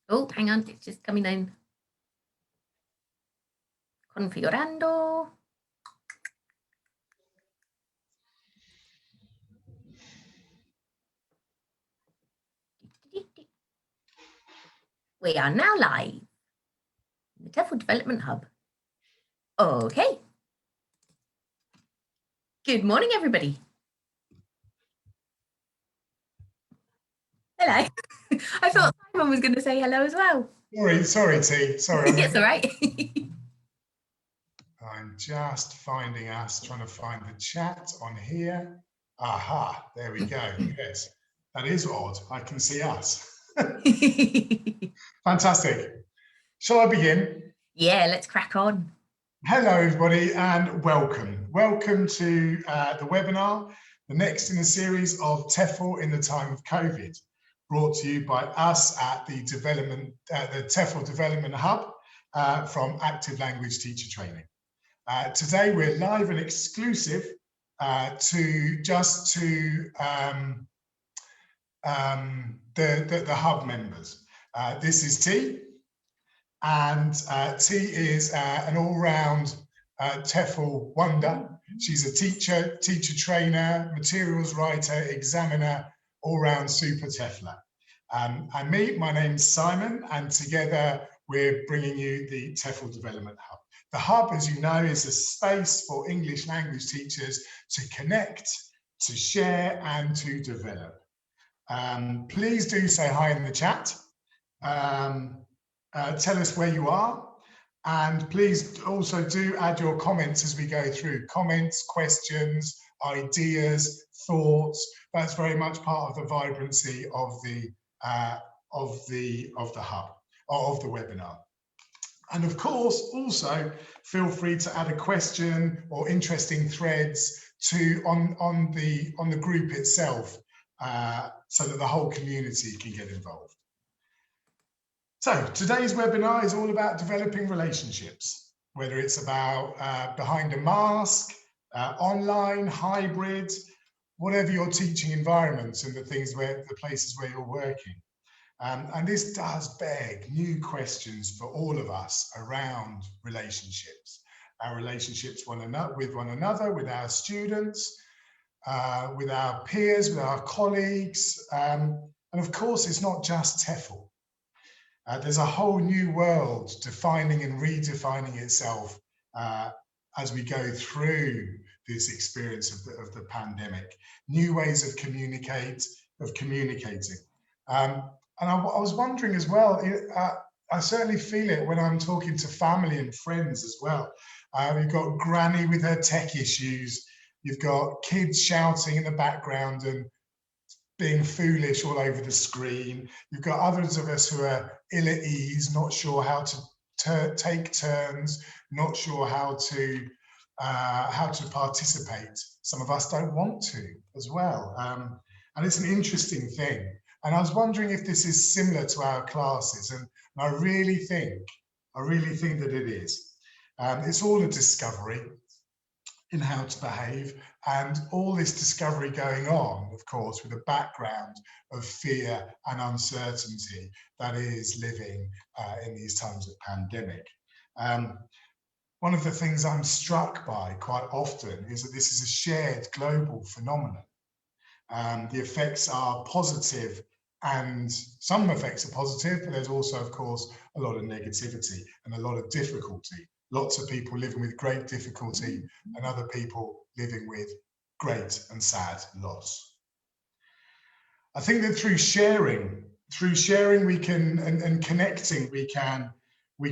Oh, hang on, it's just coming in. Configurando. We are now live in the TEFL Development Hub. Okay. Good morning, everybody. Hello. I thought Simon was going to say hello as well. Sorry, T. Sorry. It's all right. I'm just finding us, trying to find the chat on here. Aha, there we go. Yes, that is odd. I can see us. Fantastic. Shall I begin? Yeah, let's crack on. Hello, everybody, and welcome. Welcome to the webinar, the next in a series of TEFL in the time of COVID, brought to you by us at the TEFL Development Hub from Active Language Teacher Training. Today we're live and exclusive to the Hub members. This is T. And T is an all-round TEFL wonder. She's a teacher trainer, materials writer, examiner, all-round super TEFLer. And me, my name's Simon, and together we're bringing you the TEFL Development Hub. The Hub, as you know, is a space for English language teachers to connect, to share, and to develop. Please do say hi in the chat. Tell us where you are, and please also do add your comments as we go through. Comments, questions, ideas, thoughts. That's very much part of the vibrancy of the hub, of the webinar. And of course, also feel free to add a question or interesting threads on the group itself, so that the whole community can get involved. So today's webinar is all about developing relationships, whether it's about behind a mask, online, hybrid, whatever your teaching environments and the places where you're working. And this does beg new questions for all of us around relationships, our relationships with one another, with our students, with our peers, with our colleagues. And of course, it's not just TEFL. There's a whole new world defining and redefining itself as we go through this experience of the pandemic. New ways of communicating. And I was wondering as well, I certainly feel it when I'm talking to family and friends as well. You've got Granny with her tech issues. You've got kids shouting in the background and being foolish all over the screen. You've got others of us who are ill at ease, not sure how to take turns, not sure how to participate. Some of us don't want to as well. And it's an interesting thing. And I was wondering if this is similar to our classes, and I really think that it is. It's all a discovery in how to behave, and all this discovery going on, of course, with a background of fear and uncertainty that is living in these times of pandemic. One of the things I'm struck by quite often is that this is a shared global phenomenon. The effects are positive, and some effects are positive, but there's also, of course, a lot of negativity and a lot of difficulty. Lots of people living with great difficulty and other people living with great and sad loss. I think that through sharing we can, and connecting, we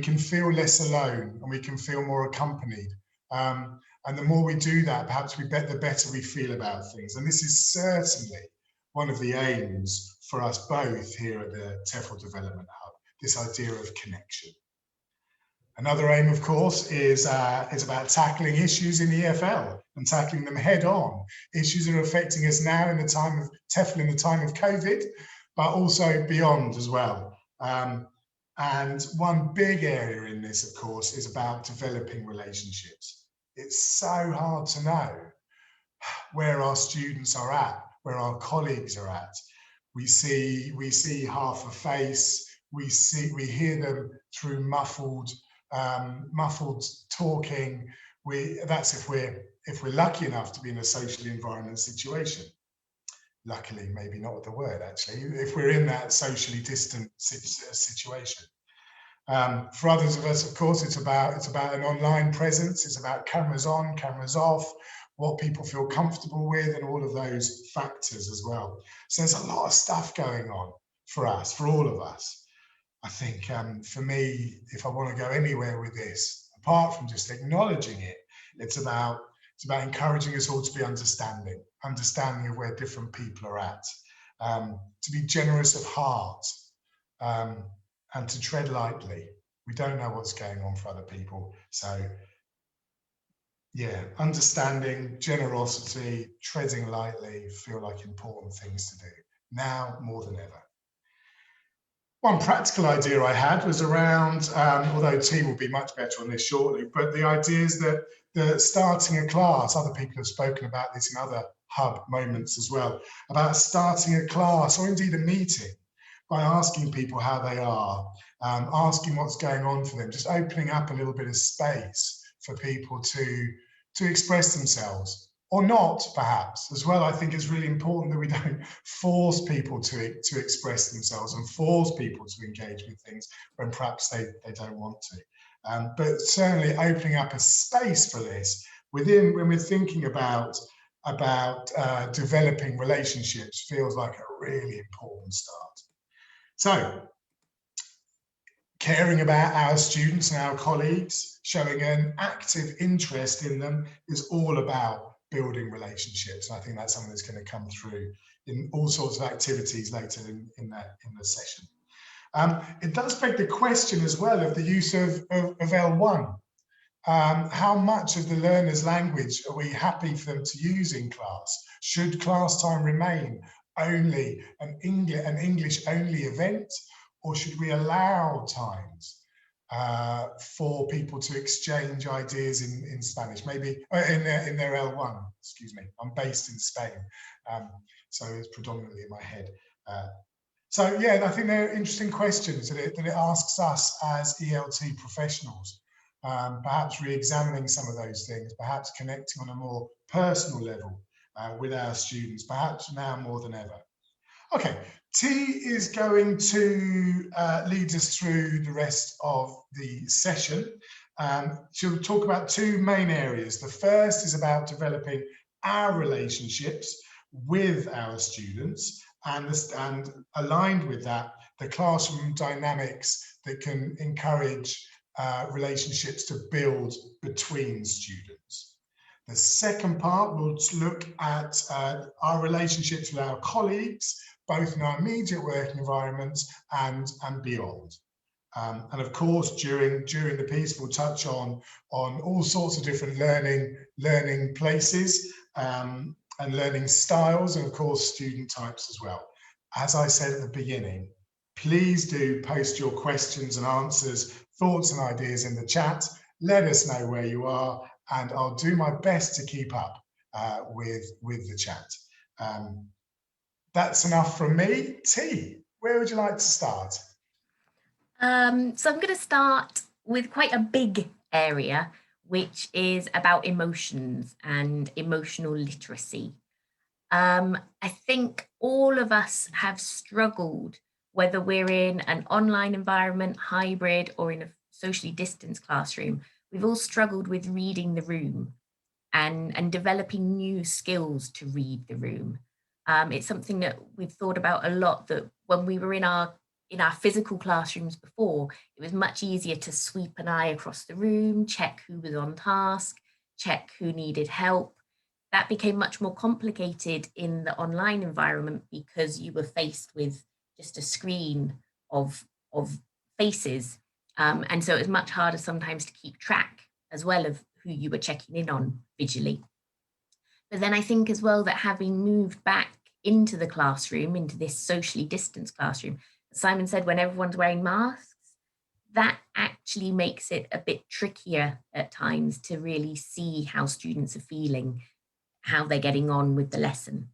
can feel less alone, and we can feel more accompanied. And the more we do that, perhaps the better we feel about things. And this is certainly one of the aims for us both here at the TEFL Development Hub, this idea of connection. Another aim, of course, is about tackling issues in the EFL and tackling them head on. Issues that are affecting us now in the time of TEFL, in the time of COVID, but also beyond as well. And one big area in this, of course, is about developing relationships. It's so hard to know where our students are at, where our colleagues are at. We see half a face. we hear them through muffled talking. That's if we're lucky enough to be in a socially environment situation. Luckily, maybe not the word actually, if we're in that socially distant situation. For others of us, of course, it's about an online presence. It's about cameras on, cameras off, what people feel comfortable with, and all of those factors as well. So there's a lot of stuff going on for us, for all of us. I think for me, if I want to go anywhere with this, apart from just acknowledging it, it's about encouraging us all to be understanding of where different people are at, to be generous of heart, and to tread lightly. We don't know what's going on for other people. So yeah, understanding, generosity, treading lightly feel like important things to do now more than ever. One practical idea I had was around, although T will be much better on this shortly, but the idea is that starting a class, other people have spoken about this in other hub moments as well, about starting a class or indeed a meeting by asking people how they are, asking what's going on for them, just opening up a little bit of space for people to express themselves, or not, perhaps, as well. I think it's really important that we don't force people to express themselves and force people to engage with things when perhaps they don't want to. But certainly opening up a space for this when we're thinking about developing relationships feels like a really important start. So, caring about our students and our colleagues, showing an active interest in them is all about building relationships. I think that's something that's going to come through in all sorts of activities later in the session. It does beg the question as well of the use of L1. How much of the learner's language are we happy for them to use in class? Should class time remain only an English-only event, or should we allow times for people to exchange ideas in Spanish, maybe in their L1, excuse me. I'm based in Spain, so it's predominantly in my head. So yeah, I think they're interesting questions that it asks us as ELT professionals, perhaps re-examining some of those things, perhaps connecting on a more personal level with our students, perhaps now more than ever. Okay, T is going to lead us through the rest of the session. She'll talk about two main areas. The first is about developing our relationships with our students, and aligned with that, the classroom dynamics that can encourage relationships to build between students. The second part will look at our relationships with our colleagues, both in our immediate working environments and beyond. And of course, during the piece, we'll touch on all sorts of different learning places and learning styles, and of course, student types as well. As I said at the beginning, please do post your questions and answers, thoughts and ideas in the chat. Let us know where you are, and I'll do my best to keep up with the chat. That's enough from me. T, where would you like to start? So I'm going to start with quite a big area, which is about emotions and emotional literacy. I think all of us have struggled, whether we're in an online environment, hybrid, or in a socially distanced classroom. We've all struggled with reading the room and developing new skills to read the room. It's something that we've thought about a lot, that when we were in our physical classrooms before, it was much easier to sweep an eye across the room, check who was on task, check who needed help. That became much more complicated in the online environment because you were faced with just a screen of faces. And so it was much harder sometimes to keep track as well of who you were checking in on visually. But then I think as well that having moved back into the classroom, into this socially distanced classroom, Simon said, when everyone's wearing masks, that actually makes it a bit trickier at times to really see how students are feeling, how they're getting on with the lesson.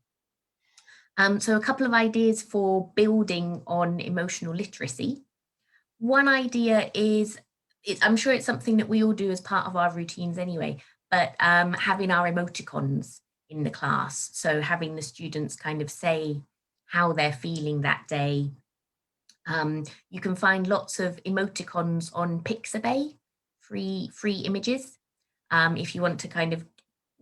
So a couple of ideas for building on emotional literacy. one idea is, I'm sure it's something that we all do as part of our routines anyway, but having our emoticons in the class. So having the students kind of say how they're feeling that day. You can find lots of emoticons on Pixabay, free images. If you want to kind of,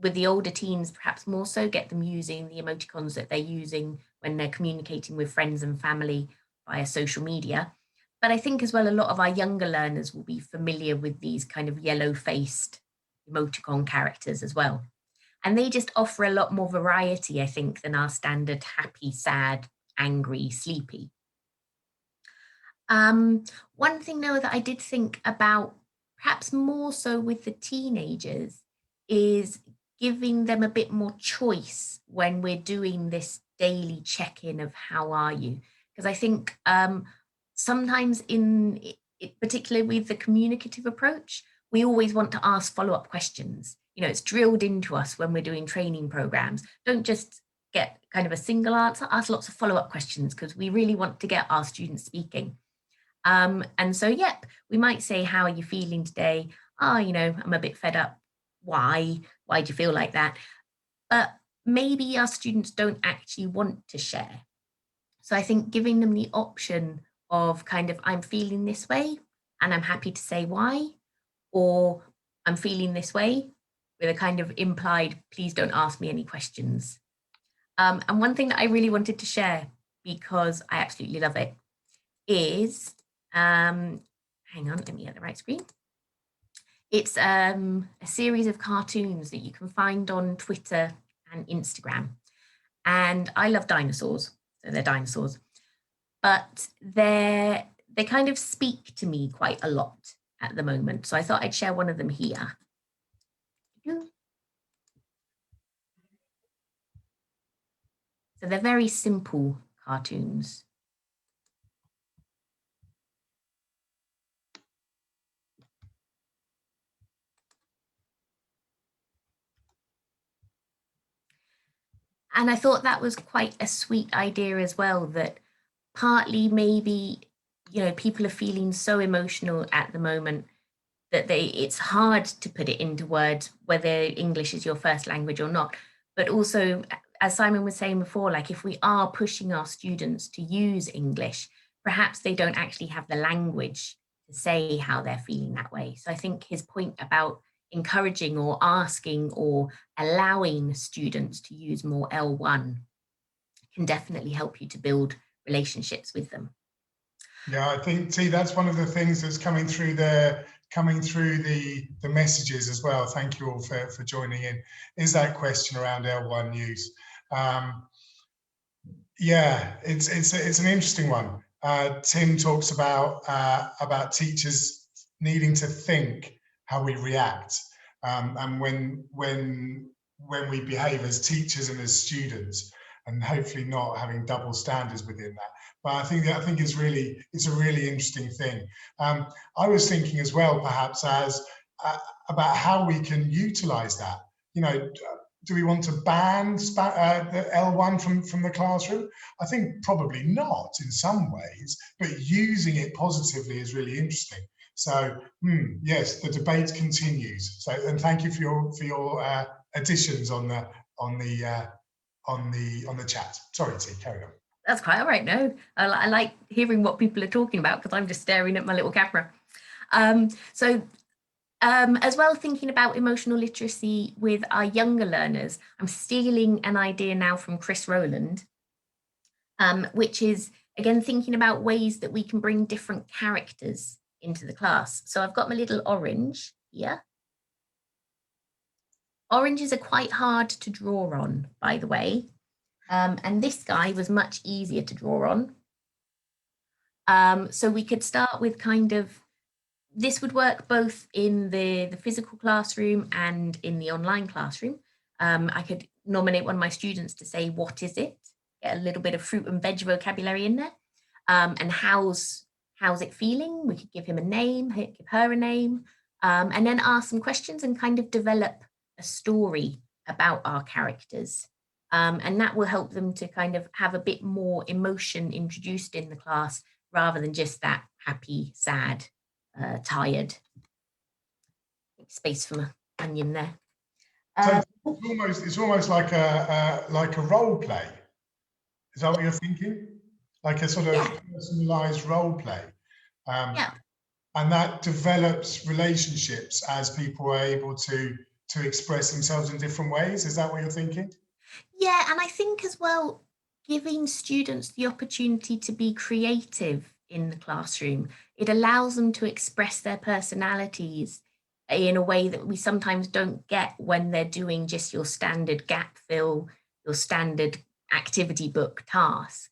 with the older teens, perhaps more so, get them using the emoticons that they're using when they're communicating with friends and family via social media. But I think as well, a lot of our younger learners will be familiar with these kind of yellow-faced emoticon characters as well. And they just offer a lot more variety, I think, than our standard happy, sad, angry, sleepy. One thing, though, that I did think about, perhaps more so with the teenagers, is giving them a bit more choice when we're doing this daily check-in of how are you? Because I think sometimes particularly with the communicative approach, we always want to ask follow-up questions. You know, it's drilled into us when we're doing training programs. Don't just get kind of a single answer, ask lots of follow-up questions, because we really want to get our students speaking. And so, yep, we might say, how are you feeling today? Oh, you know, I'm a bit fed up. Why? Why do you feel like that? But maybe our students don't actually want to share. So I think giving them the option of kind of, I'm feeling this way and I'm happy to say why, or I'm feeling this way with a kind of implied, please don't ask me any questions. And one thing that I really wanted to share, because I absolutely love it, is, hang on, let me get the right screen. It's a series of cartoons that you can find on Twitter and Instagram. And I love dinosaurs, so they're dinosaurs. But they kind of speak to me quite a lot at the moment. So I thought I'd share one of them here. So they're very simple cartoons. And I thought that was quite a sweet idea as well, that partly maybe, you know, people are feeling so emotional at the moment that it's hard to put it into words, whether English is your first language or not. But also, as Simon was saying before, like if we are pushing our students to use English, perhaps they don't actually have the language to say how they're feeling that way. So I think his point about encouraging or asking or allowing students to use more L1 can definitely help you to build relationships with them. Yeah, I think, T, that's one of the things that's coming through the messages as well. Thank you all for joining in. Is that question around L1 use? Yeah, it's an interesting one. Tim talks about teachers needing to think how we react, and when we behave as teachers and as students, and hopefully not having double standards within that. But I think it's a really interesting thing. I was thinking as well, perhaps as about how we can utilize that. You know, do we want to ban the L1 from the classroom? I think probably not in some ways, but using it positively is really interesting. So yes, the debate continues. So, and thank you for your additions on the chat. Sorry, T, carry on. That's quite all right. No, I like hearing what people are talking about, because I'm just staring at my little camera. As well, thinking about emotional literacy with our younger learners, I'm stealing an idea now from Chris Rowland, which is, again, thinking about ways that we can bring different characters into the class. So I've got my little orange here. Oranges are quite hard to draw on, by the way. And this guy was much easier to draw on. So we could start with kind of, this would work both in the physical classroom and in the online classroom. I could nominate one of my students to say, what is it? Get a little bit of fruit and veg vocabulary in there. And how's it feeling? We could give him a name, give her a name, and then ask some questions and kind of develop a story about our characters. And that will help them to kind of have a bit more emotion introduced in the class rather than just that happy, sad, tired. Space for my onion there. So it's almost like a role play. Is that what you're thinking? Like a sort of personalized role play. Yeah. And that develops relationships as people are able to express themselves in different ways. Is that what you're thinking? Yeah, and I think as well, giving students the opportunity to be creative in the classroom, it allows them to express their personalities in a way that we sometimes don't get when they're doing just your standard gap fill, your standard activity book task.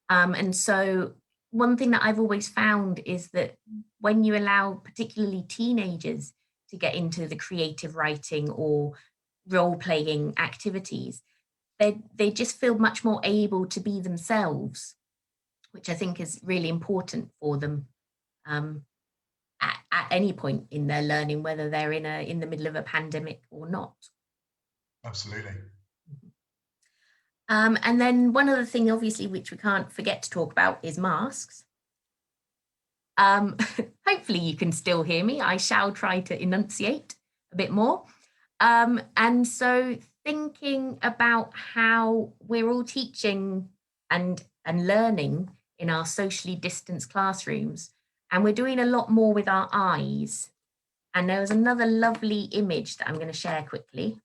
And so one thing that I've always found is that when you allow particularly teenagers to get into the creative writing or role playing activities, they just feel much more able to be themselves, which I think is really important for them at any point in their learning, whether they're in the middle of a pandemic or not. Absolutely. And then one other thing, obviously, which we can't forget to talk about is masks. Hopefully you can still hear me. I shall try to enunciate a bit more. And so thinking about how we're all teaching and learning in our socially distanced classrooms, and we're doing a lot more with our eyes. And there was another lovely image that I'm going to share quickly.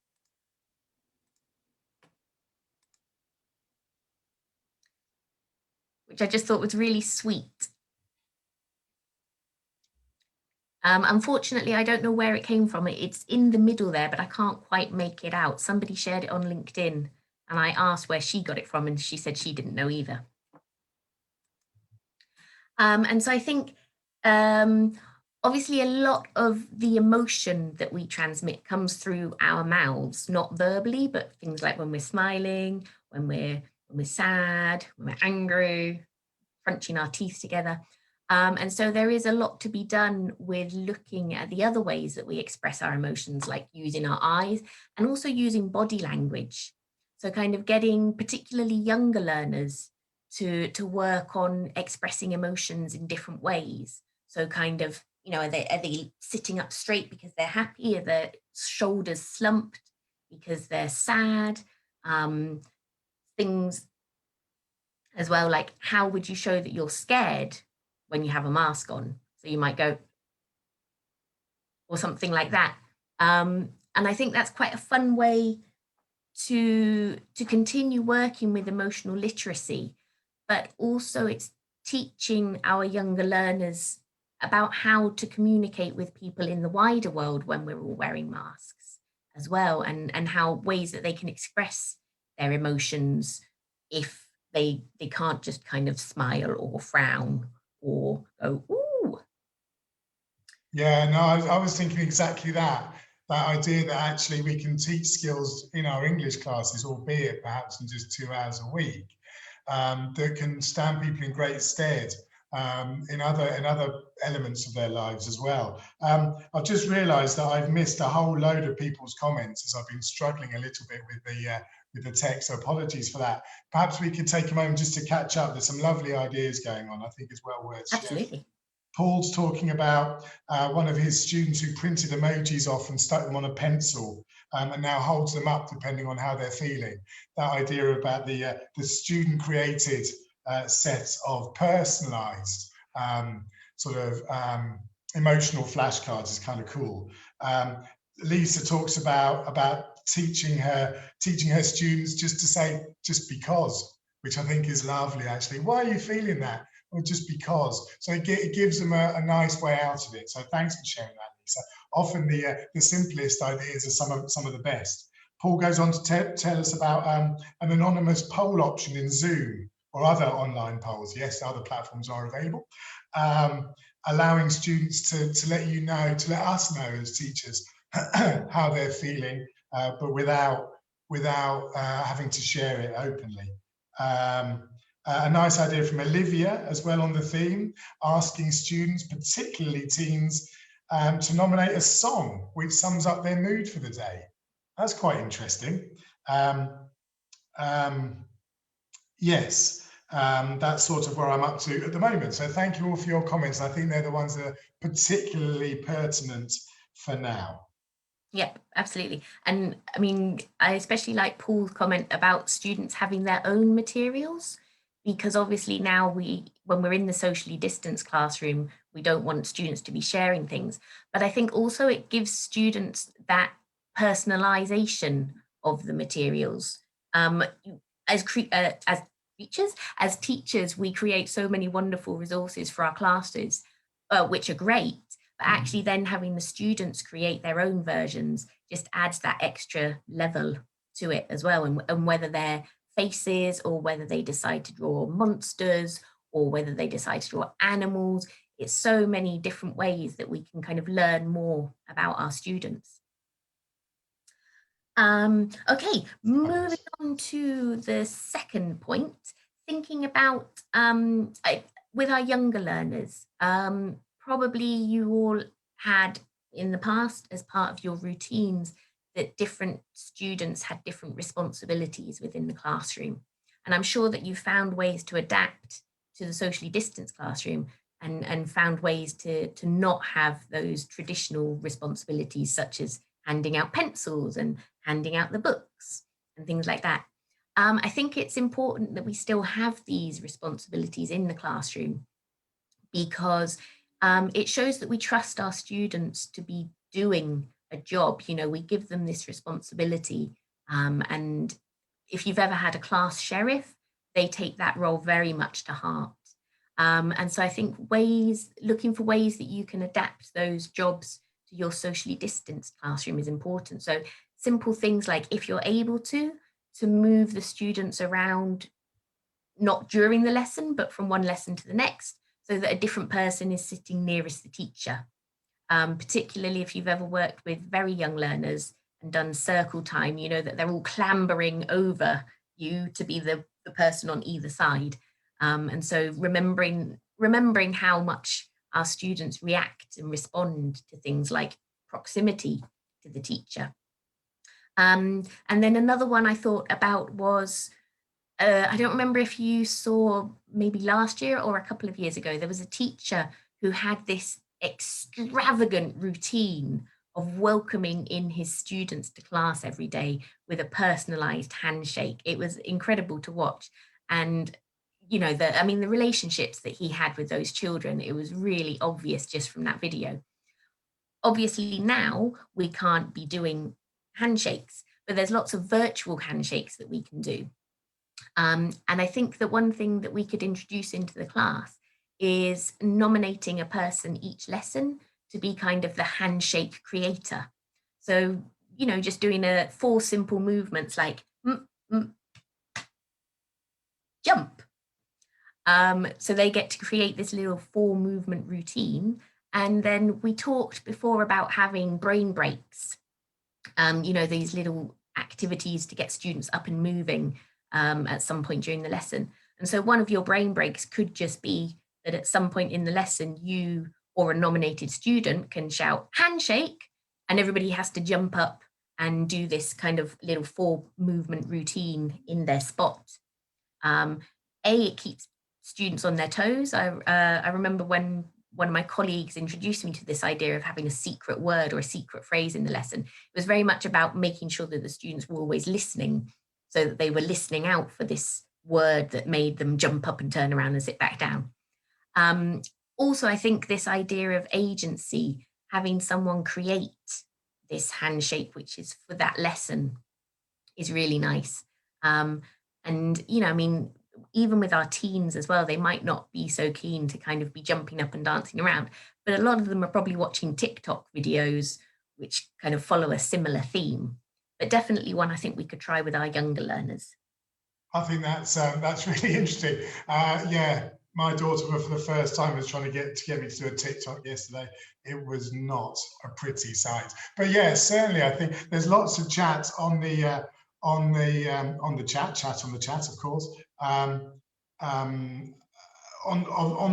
Which I just thought was really sweet. Unfortunately, I don't know where it came from. It's in the middle there, but I can't quite make it out. Somebody shared it on LinkedIn and I asked where she got it from and she said she didn't know either. And so I think obviously a lot of the emotion that we transmit comes through our mouths, not verbally, but things like when we're smiling, when we're sad, when we're angry, crunching our teeth together. And so there is a lot to be done with looking at the other ways that we express our emotions, like using our eyes and also using body language. So kind of getting particularly younger learners to work on expressing emotions in different ways. So kind of, you know, are they sitting up straight because they're happy? Are their shoulders slumped because they're sad? Things as well, like how would you show that you're scared when you have a mask on? So you might go, or something like that. And I think that's quite a fun way to continue working with emotional literacy, but also it's teaching our younger learners about how to communicate with people in the wider world when we're all wearing masks as well, and how ways that they can express their emotions if they can't just kind of smile or frown or go, ooh. Yeah, no, I was thinking exactly that idea that actually we can teach skills in our English classes, albeit perhaps in just 2 hours a week, that can stand people in great stead in other elements of their lives as well. I've just realised that I've missed a whole load of people's comments as I've been struggling a little bit with the text, so apologies for that. Perhaps we could take a moment just to catch up. There's some lovely ideas going on. I think it's well worth sharing. Absolutely. Paul's talking about one of his students who printed emojis off and stuck them on a pencil and now holds them up depending on how they're feeling. That idea about the student created set of personalized sort of emotional flashcards is kind of cool. Lisa talks about teaching her students just to say just because, which I think is lovely actually. Why are you feeling that? Or just because. So it gives them a nice way out of it. So thanks for sharing that, Lisa. Often the simplest ideas are some of the best. Paul goes on to tell us about an anonymous poll option in Zoom or other online polls. Yes, other platforms are available. Allowing students to let us know as teachers how they're feeling, but without having to share it openly. A nice idea from Olivia as well on the theme, asking students, particularly teens, to nominate a song which sums up their mood for the day. That's quite interesting. Yes. That's sort of where I'm up to at the moment. So thank you all for your comments. I think they're the ones that are particularly pertinent for now. Yep, absolutely. And I mean, I especially like Paul's comment about students having their own materials, because obviously now when we're in the socially distanced classroom, we don't want students to be sharing things. But I think also it gives students that personalization of the materials. As as teachers, we create so many wonderful resources for our classes, which are great. But actually then having the students create their own versions just adds that extra level to it as well. And whether they're faces, or whether they decide to draw monsters, or whether they decide to draw animals, it's so many different ways that we can kind of learn more about our students. Okay, moving on to the second point, thinking about with our younger learners. Probably you all had in the past, as part of your routines, that different students had different responsibilities within the classroom. And I'm sure that you found ways to adapt to the socially distanced classroom, and found ways to not have those traditional responsibilities, such as handing out pencils and handing out the books and things like that. I think it's important that we still have these responsibilities in the classroom, because it shows that we trust our students to be doing a job. You know, we give them this responsibility. And if you've ever had a class sheriff, they take that role very much to heart. And so I think looking for ways that you can adapt those jobs to your socially distanced classroom is important. So simple things like, if you're able to move the students around, not during the lesson, but from one lesson to the next, so that a different person is sitting nearest the teacher. Particularly if you've ever worked with very young learners and done circle time, you know that they're all clambering over you to be the person on either side. And so remembering how much our students react and respond to things like proximity to the teacher. And then another one I thought about was, I don't remember if you saw maybe last year or a couple of years ago, there was a teacher who had this extravagant routine of welcoming in his students to class every day with a personalized handshake. It was incredible to watch. And you know, the relationships that he had with those children, it was really obvious just from that video. Obviously now we can't be doing handshakes, but there's lots of virtual handshakes that we can do. And I think that one thing that we could introduce into the class is nominating a person each lesson to be kind of the handshake creator. So, you know, just doing 4 simple movements like jump. So they get to create this little 4 movement routine. And then we talked before about having brain breaks, you know, these little activities to get students up and moving at some point during the lesson. And so one of your brain breaks could just be that at some point in the lesson, you or a nominated student can shout handshake, and everybody has to jump up and do this kind of little 4 movement routine in their spot. It keeps students on their toes. I remember when one of my colleagues introduced me to this idea of having a secret word or a secret phrase in the lesson. It was very much about making sure that the students were always listening, so that they were listening out for this word that made them jump up and turn around and sit back down. Also, I think this idea of agency, having someone create this handshake, which is for that lesson, is really nice. And, you know, I mean, even with our teens as well, they might not be so keen to kind of be jumping up and dancing around, but a lot of them are probably watching TikTok videos, which kind of follow a similar theme. But definitely one I think we could try with our younger learners. I think that's really interesting. Yeah, my daughter, for the first time, was trying to get me to do a TikTok yesterday. It was not a pretty sight. But yeah, certainly, I think there's lots of chat on the chat, of course. On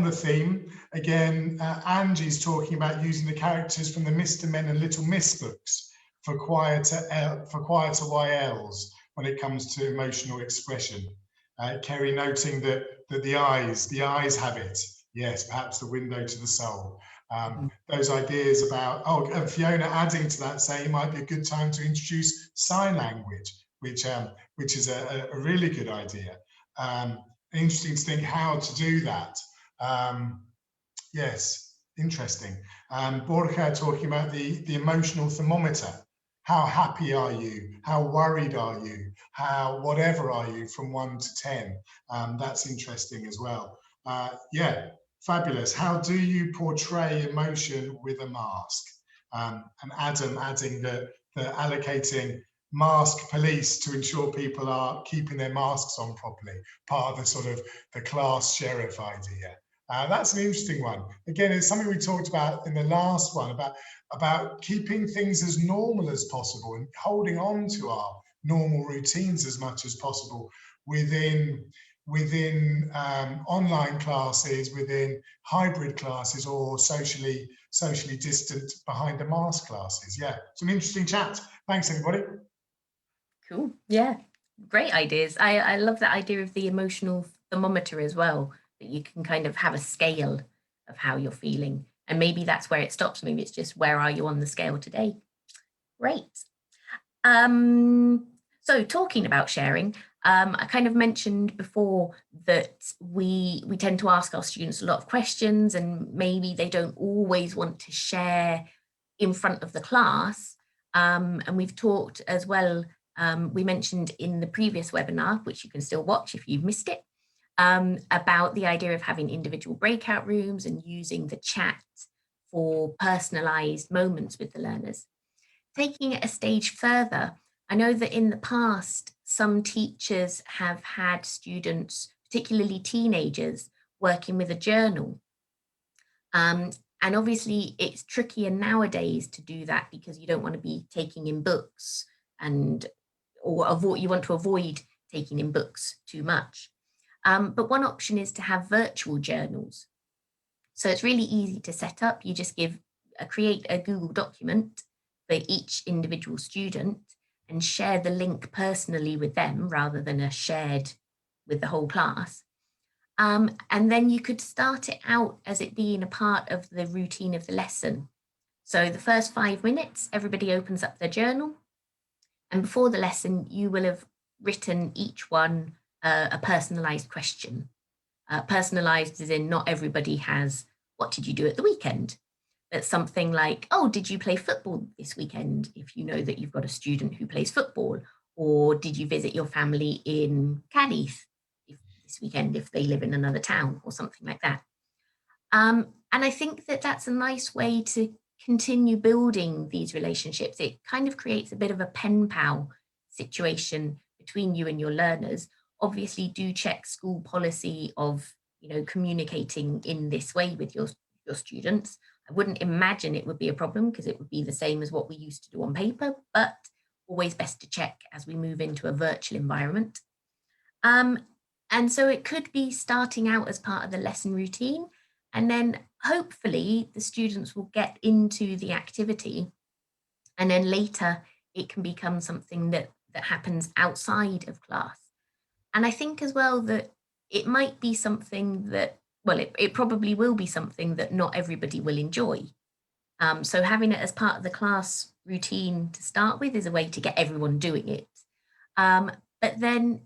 the theme again, Angie's talking about using the characters from the Mr. Men and Little Miss books for quieter YLs when it comes to emotional expression. Kerry noting that the eyes have it. Yes, perhaps the window to the soul. Those ideas about, and Fiona adding to that, saying it might be a good time to introduce sign language, which is a really good idea. Interesting to think how to do that. Yes, interesting. Borja talking about the emotional thermometer. How happy are you? How worried are you? How whatever are you from 1 to 10? That's interesting as well. Yeah, fabulous. How do you portray emotion with a mask? And Adam adding that allocating mask police to ensure people are keeping their masks on properly, part of the sort of the class sheriff idea. That's an interesting one. Again, it's something we talked about in the last one about keeping things as normal as possible and holding on to our normal routines as much as possible within online classes, within hybrid classes, or socially distant behind a mask classes. Yeah, some interesting chat. Thanks, everybody. Cool. Yeah, great ideas. I love that idea of the emotional thermometer as well, that you can kind of have a scale of how you're feeling. And maybe that's where it stops. Maybe it's just, where are you on the scale today? Great. So talking about sharing, I kind of mentioned before that we tend to ask our students a lot of questions, and maybe they don't always want to share in front of the class. And we've talked as well, we mentioned in the previous webinar, which you can still watch if you've missed it, about the idea of having individual breakout rooms and using the chat for personalized moments with the learners. Taking it a stage further, I know that in the past, some teachers have had students, particularly teenagers, working with a journal. And obviously it's trickier nowadays to do that because you don't want to be taking in books or you want to avoid taking in books too much. But one option is to have virtual journals. So it's really easy to set up. You just create a Google document for each individual student and share the link personally with them rather than a shared with the whole class. And then you could start it out as it being a part of the routine of the lesson. So the first 5 minutes, everybody opens up their journal. And before the lesson, you will have written each one a personalized question. Personalized as in not everybody has, what did you do at the weekend? But something like, oh, did you play football this weekend? If you know that you've got a student who plays football, or did you visit your family in Cadiz this weekend if they live in another town, or something like that. And I think that that's a nice way to continue building these relationships. It kind of creates a bit of a pen pal situation between you and your learners. Obviously, do check school policy of, communicating in this way with your students. I wouldn't imagine it would be a problem because it would be the same as what we used to do on paper, but always best to check as we move into a virtual environment. And so it could be starting out as part of the lesson routine, and then hopefully the students will get into the activity, and then later it can become something that happens outside of class. And I think as well that it might be something that, well, it probably will be something that not everybody will enjoy. So having it as part of the class routine to start with is a way to get everyone doing it. But then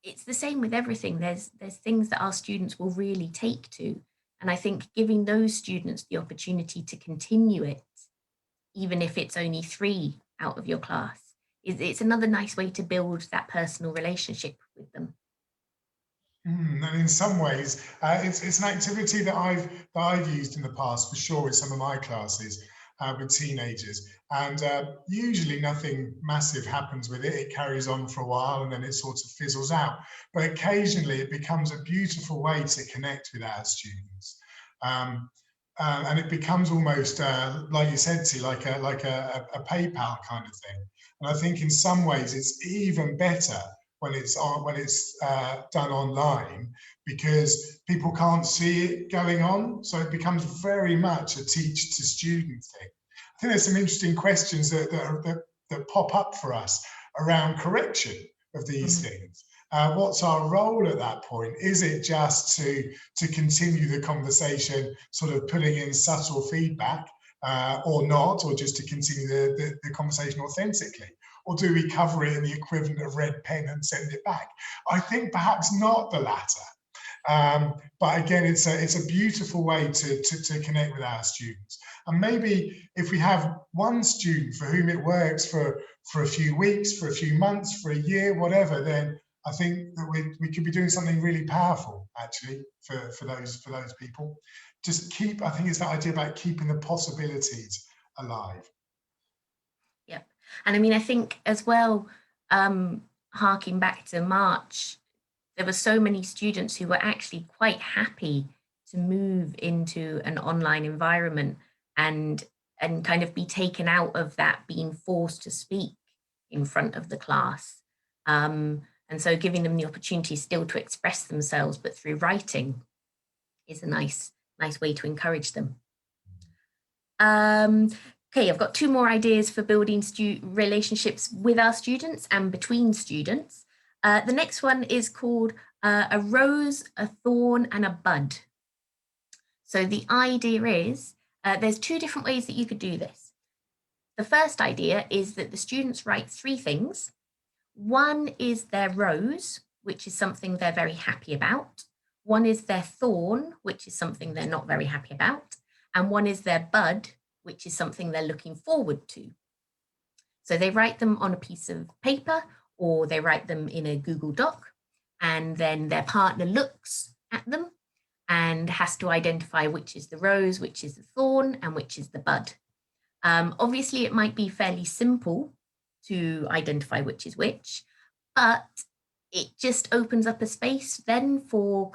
it's the same with everything. There's things that our students will really take to. And I think giving those students the opportunity to continue it, even if it's only 3 out of your class, it's another nice way to build that personal relationship with them. And in some ways, it's an activity that I've used in the past for sure with some of my classes with teenagers, and usually nothing massive happens with it. It carries on for a while and then it sort of fizzles out. But occasionally it becomes a beautiful way to connect with our students, and it becomes almost like you said, like a PayPal kind of thing. And I think in some ways it's even better when it's done online, because people can't see it going on. So it becomes very much a teach to student thing. I think there's some interesting questions that pop up for us around correction of these things. What's our role at that point? Is it just to continue the conversation, sort of putting in subtle feedback, or not, or just to continue the conversation authentically? Or do we cover it in the equivalent of red pen and send it back? I think perhaps not the latter. But again, it's a beautiful way to connect with our students. And maybe if we have one student for whom it works for a few weeks, for a few months, for a year, whatever, then I think that we could be doing something really powerful actually for those people. Just I think it's that idea about keeping the possibilities alive. Yep. And I mean, I think as well, harking back to March, there were so many students who were actually quite happy to move into an online environment and kind of be taken out of that being forced to speak in front of the class. And so giving them the opportunity still to express themselves, but through writing is a nice way to encourage them. Okay, I've got 2 more ideas for building relationships with our students and between students. The next one is called a rose, a thorn, and a bud. So the idea is there's 2 different ways that you could do this. The first idea is that the students write 3 things. One is their rose, which is something they're very happy about. One is their thorn, which is something they're not very happy about. And one is their bud, which is something they're looking forward to. So they write them on a piece of paper, or they write them in a Google Doc, and then their partner looks at them and has to identify which is the rose, which is the thorn, and which is the bud. Obviously, it might be fairly simple to identify which is which, but it just opens up a space then for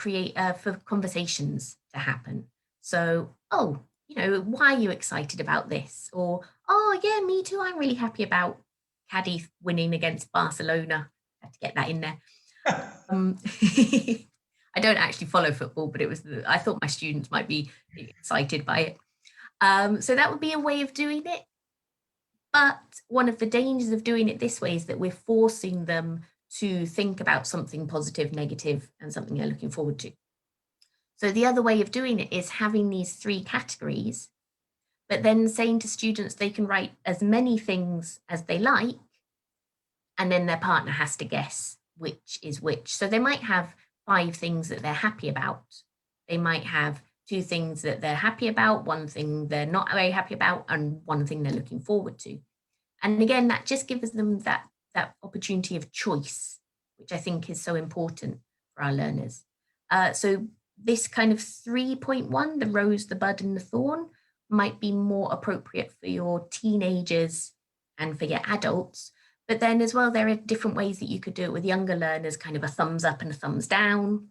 conversations to happen. So, oh, you know, why are you excited about this? Or, oh, yeah, me too. I'm really happy about Cadiz winning against Barcelona. I had to get that in there. I don't actually follow football, but I thought my students might be excited by it. So that would be a way of doing it. But one of the dangers of doing it this way is that we're forcing them to think about something positive, negative, and something they're looking forward to. So the other way of doing it is having these 3 categories, but then saying to students they can write as many things as they like, and then their partner has to guess which is which. So they might have 5 things that they're happy about. They might have 2 things that they're happy about, 1 thing they're not very happy about, and 1 thing they're looking forward to. And again, that just gives them that opportunity of choice, which I think is so important for our learners. So this kind of 3.1, the rose, the bud, and the thorn, might be more appropriate for your teenagers and for your adults. But then as well, there are different ways that you could do it with younger learners, kind of a thumbs up and a thumbs down,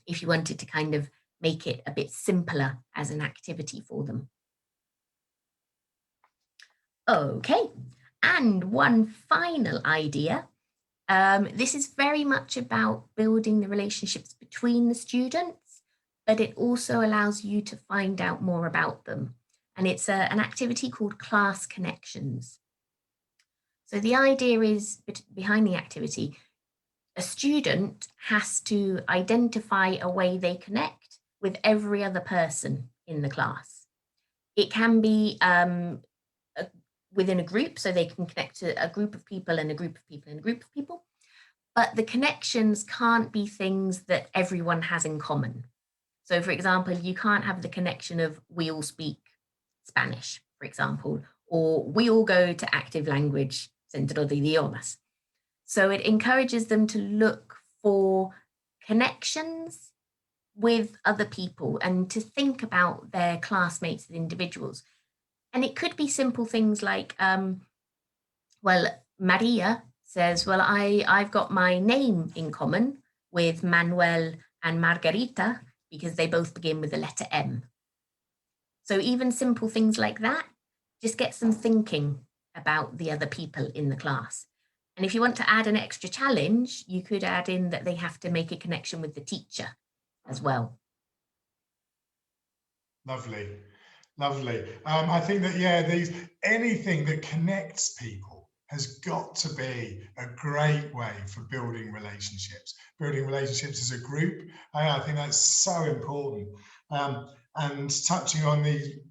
if you wanted to kind of make it a bit simpler as an activity for them. Okay, and one final idea. This is very much about building the relationships between the students, but it also allows you to find out more about them. And it's an activity called Class Connections. So the idea is behind the activity, a student has to identify a way they connect with every other person in the class. It can be within a group, so they can connect to a group of people and a group of people and a group of people. But the connections can't be things that everyone has in common. So for example, you can't have the connection of we all speak Spanish, for example, or we all go to active language centro de idiomas. So it encourages them to look for connections with other people and to think about their classmates and individuals. And it could be simple things like, well, Maria says, well, I've got my name in common with Manuel and Margarita because they both begin with the letter M. So even simple things like that just gets them thinking about the other people in the class. And if you want to add an extra challenge, you could add in that they have to make a connection with the teacher as well. Lovely. Lovely. I think that, yeah, anything that connects people has got to be a great way for building relationships as a group. I think that's so important. And touching on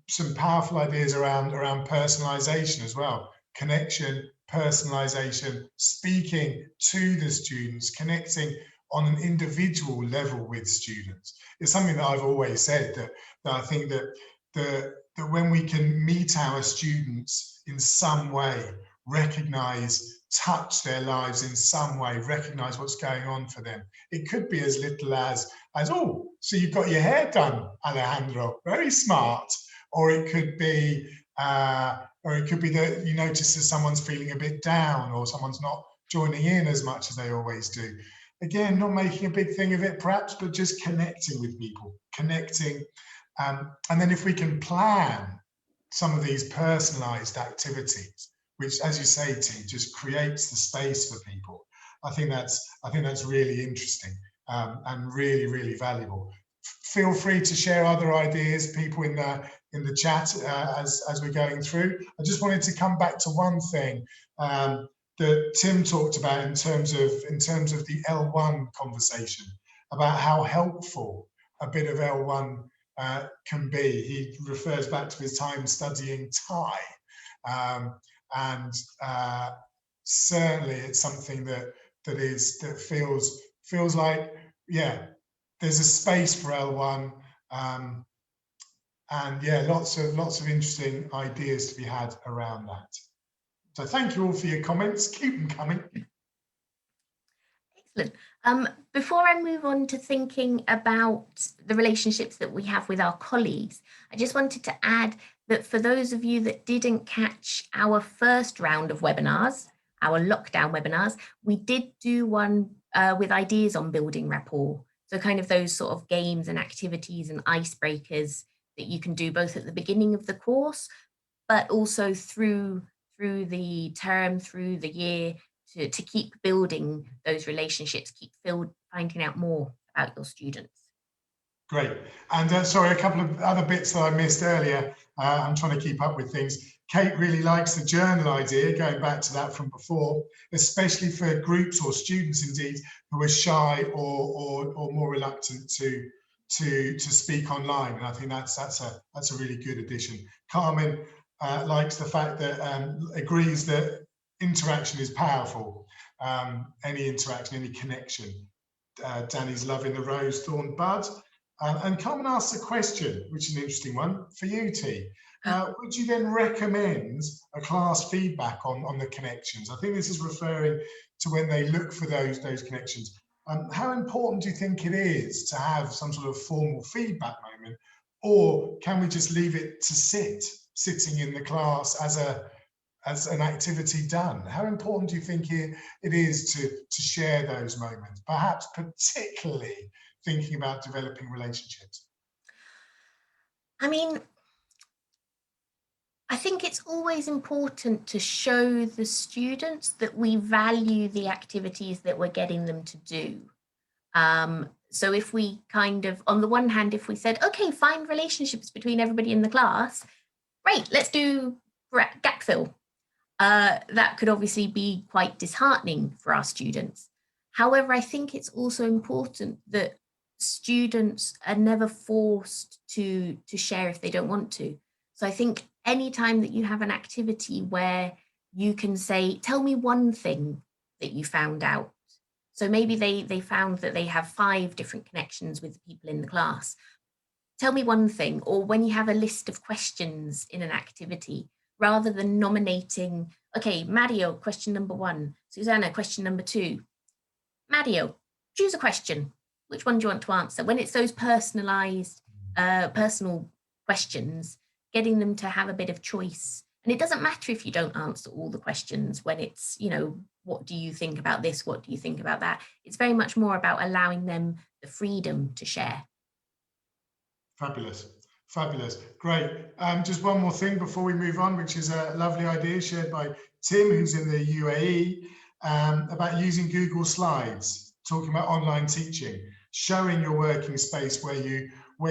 some powerful ideas around personalization as well, connection, personalization, speaking to the students, connecting on an individual level with students. It's something that I've always said, that I think that that when we can meet our students in some way, recognize, touch their lives in some way, recognize what's going on for them. It could be as little as oh, so you've got your hair done, Alejandro, very smart. Or it could be that you notice that someone's feeling a bit down, or someone's not joining in as much as they always do. Again, not making a big thing of it perhaps, but just connecting with people, connecting. And then if we can plan some of these personalized activities, which, as you say, T, just creates the space for people, I think that's really interesting, and really, really valuable. Feel free to share other ideas, people in the chat, as we're going through. I just wanted to come back to one thing that Tim talked about in terms of the L1 conversation, about how helpful a bit of L1 can be. He refers back to his time studying Thai, and certainly it's something that feels like, yeah, there's a space for L1, and yeah, lots of interesting ideas to be had around that. So thank you all for your comments. Keep them coming. Excellent. Before I move on to thinking about the relationships that we have with our colleagues, I just wanted to add that for those of you that didn't catch our first round of webinars, our lockdown webinars, we did do one with ideas on building rapport. So kind of those sort of games and activities and icebreakers that you can do both at the beginning of the course, but also through the term, through the year, to keep building those relationships, keep finding out more about your students. Great. And sorry, a couple of other bits that I missed earlier. I'm trying to keep up with things. Kate really likes the journal idea, going back to that from before, especially for groups or students indeed who are shy or more reluctant to speak online. And I think that's a really good addition. Carmen likes the fact that agrees that interaction is powerful. Any interaction, any connection. Danny's loving the rose thorn bud. And Carmen asks a question, which is an interesting one for you, T. Would you then recommend a class feedback on the connections? I think this is referring to when they look for those connections. How important do you think it is to have some sort of formal feedback moment, or can we just leave it to sitting in the class as an activity done? How important do you think it is to share those moments, perhaps particularly thinking about developing relationships? I mean, I think it's always important to show the students that we value the activities that we're getting them to do. So if we kind of, on the one hand, if we said, okay, find relationships between everybody in the class, great, let's do gap fill. That could obviously be quite disheartening for our students. However, I think it's also important that students are never forced to share if they don't want to. So I think anytime that you have an activity where you can say, tell me one thing that you found out. So maybe they found that they have 5 different connections with the people in the class. Tell me one thing. Or when you have a list of questions in an activity, rather than nominating, okay, Mario, question number 1, Susanna, question number 2. Mario, choose a question. Which one do you want to answer? When it's those personalized, personal questions, getting them to have a bit of choice. And it doesn't matter if you don't answer all the questions when it's, what do you think about this? What do you think about that? It's very much more about allowing them the freedom to share. Fabulous. Fabulous. Great. Just one more thing before we move on, which is a lovely idea shared by Tim, who's in the UAE, about using Google Slides, talking about online teaching, showing your working space where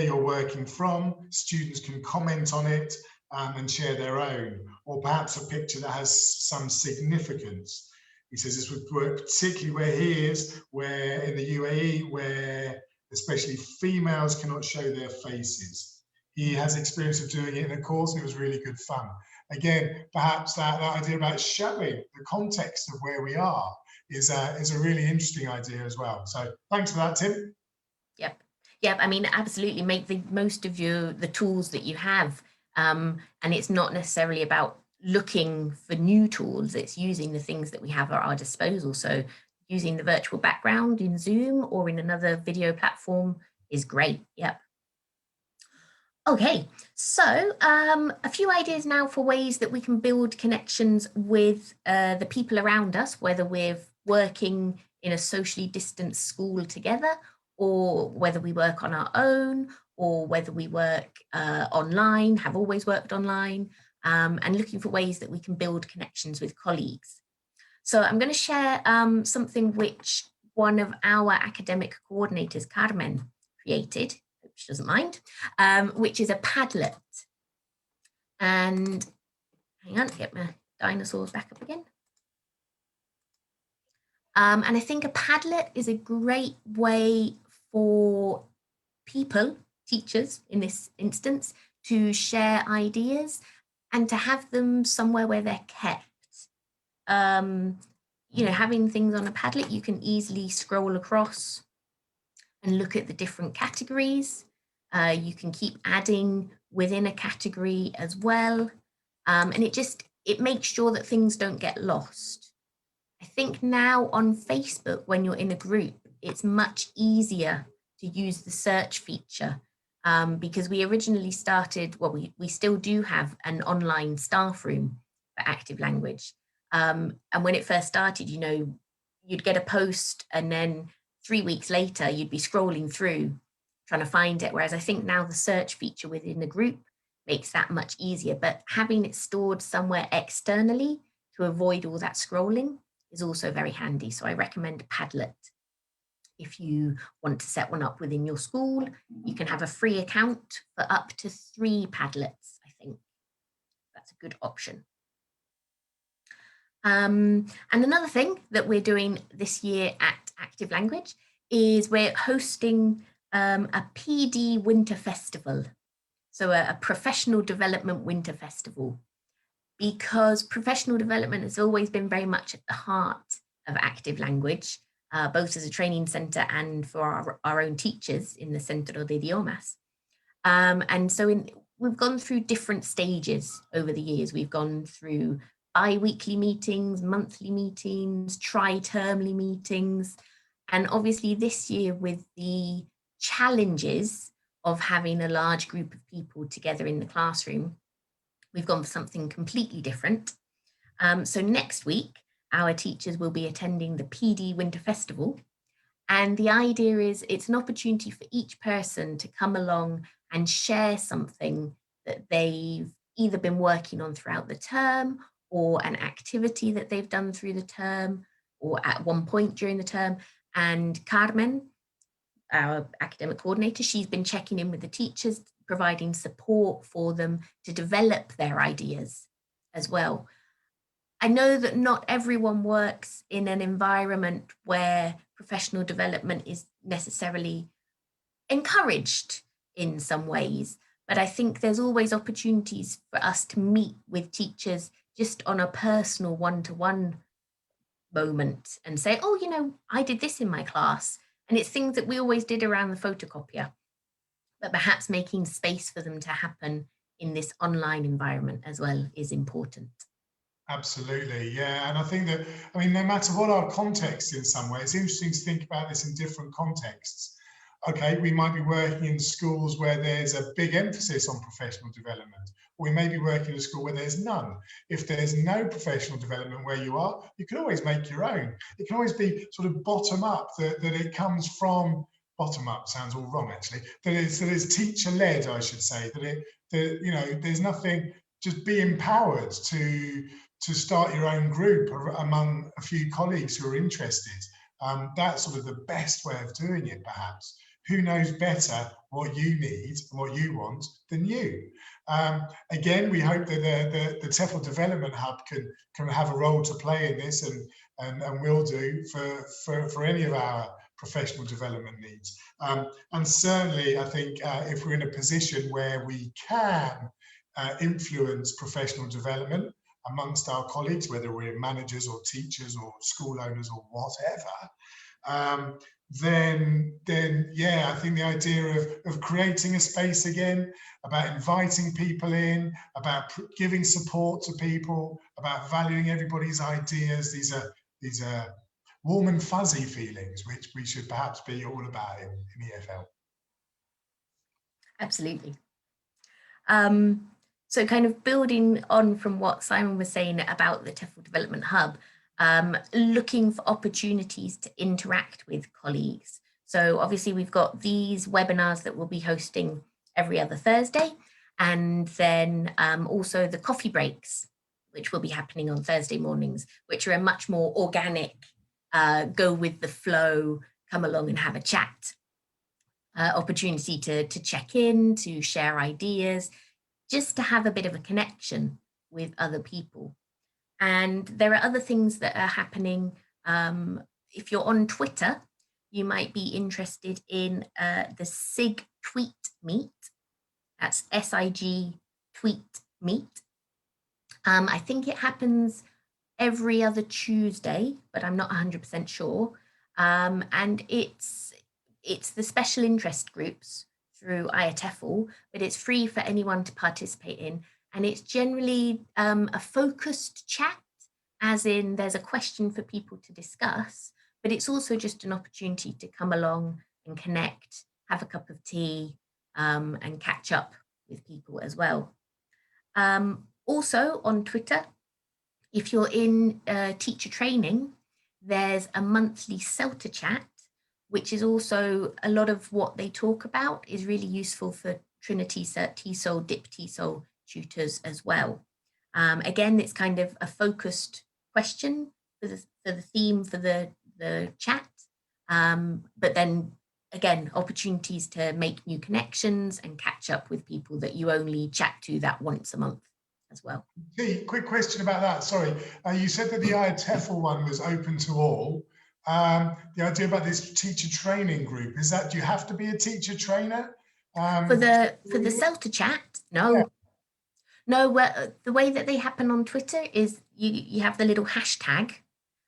you're working from. Students can comment on it. and share their own, or perhaps a picture that has some significance. He says this would work particularly where he is, where in the UAE, where especially females cannot show their faces. He has experience of doing it in a course, and it was really good fun. Again, perhaps that idea about showing the context of where we are is a really interesting idea as well. So thanks for that, Tim. Yep. Yep. I mean, absolutely make the most of the tools that you have. And it's not necessarily about looking for new tools, it's using the things that we have at our disposal. So using the virtual background in Zoom or in another video platform is great. Yep. Okay, so a few ideas now for ways that we can build connections with the people around us, whether we're working in a socially distanced school together, or whether we work on our own, or whether we work online, have always worked online, and looking for ways that we can build connections with colleagues. So I'm going to share something which one of our academic coordinators, Carmen, created. She doesn't mind, which is a Padlet. And hang on, get my dinosaurs back up again. And I think a Padlet is a great way for people, teachers in this instance, to share ideas and to have them somewhere where they're kept. You know, having things on a Padlet, you can easily scroll across and look at the different categories. You can keep adding within a category as well. And it makes sure that things don't get lost. I think now on Facebook, when you're in a group, it's much easier to use the search feature because we originally started, well, we still do have an online staff room for active language. And when it first started, you know, you'd get a post and then 3 weeks later, you'd be scrolling through trying to find it. Whereas I think now the search feature within the group makes that much easier, but having it stored somewhere externally to avoid all that scrolling is also very handy. So I recommend Padlet. If you want to set one up within your school, you can have a free account for up to 3 Padlets, I think. That's a good option. And another thing that we're doing this year at Active Language is we're hosting a PD Winter Festival, so a professional development winter festival, because professional development has always been very much at the heart of Active Language, both as a training centre and for our own teachers in the Centro de Idiomas. And so we've gone through different stages over the years. We've gone through bi-weekly meetings, monthly meetings, tri-termly meetings. And obviously this year, with the challenges of having a large group of people together in the classroom, we've gone for something completely different. So next week, our teachers will be attending the PD Winter Festival. And the idea is it's an opportunity for each person to come along and share something that they've either been working on throughout the term, or an activity that they've done through the term, or at one point during the term. And Carmen, our academic coordinator, she's been checking in with the teachers, providing support for them to develop their ideas as well. I know that not everyone works in an environment where professional development is necessarily encouraged in some ways, but I think there's always opportunities for us to meet with teachers just on a personal one-to-one moment and say, oh, you know, I did this in my class. And it's things that we always did around the photocopier, but perhaps making space for them to happen in this online environment as well is important. Absolutely, yeah. And I think that, I mean, no matter what our context in some way, it's interesting to think about this in different contexts. Okay, we might be working in schools where there's a big emphasis on professional development. Or we may be working in a school where there's none. If there's no professional development where you are, you can always make your own. It can always be sort of bottom up, that it comes from, bottom up sounds all wrong actually, that it's teacher led, I should say, that you know, there's nothing, just be empowered to start your own group among a few colleagues who are interested. That's sort of the best way of doing it, perhaps. who knows better what you need and what you want than you? Again, we hope that the TEFL Development Hub can have a role to play in this, and will do for any of our professional development needs. And certainly, I think if we're in a position where we can influence professional development amongst our colleagues, whether we're managers or teachers or school owners or whatever, then yeah, I think the idea of creating a space again, about inviting people in, about giving support to people, about valuing everybody's ideas, these are warm and fuzzy feelings which we should perhaps be all about in EFL. Absolutely. So kind of building on from what Simon was saying about the TEFL Development Hub, looking for opportunities to interact with colleagues. So obviously we've got these webinars that we'll be hosting every other Thursday, and then also the coffee breaks, which will be happening on Thursday mornings, which are a much more organic, go with the flow, come along and have a chat opportunity to check in, to share ideas, just to have a bit of a connection with other people. And there are other things that are happening. If you're on Twitter, you might be interested in the SIG Tweet Meet. That's SIG Tweet Meet. I think it happens every other Tuesday, but I'm not 100% sure. And it's the special interest groups through IATEFL, but it's free for anyone to participate in. And it's generally a focused chat, as in there's a question for people to discuss, but it's also just an opportunity to come along and connect, have a cup of tea, and catch up with people as well. Also on Twitter, if you're in teacher training, there's a monthly CELTA chat, which is also a lot of what they talk about is really useful for Trinity Cert TESOL, DIP TESOL tutors as well. Again, it's kind of a focused question for the theme for the chat, but then again, opportunities to make new connections and catch up with people that you only chat to that once a month as well. Hey, quick question about that. Sorry, you said that the IATEFL one was open to all. The idea about this teacher training group, is that, do you have to be a teacher trainer? For the CELTA chat, no. Yeah. No, the way that they happen on Twitter is you have the little hashtag.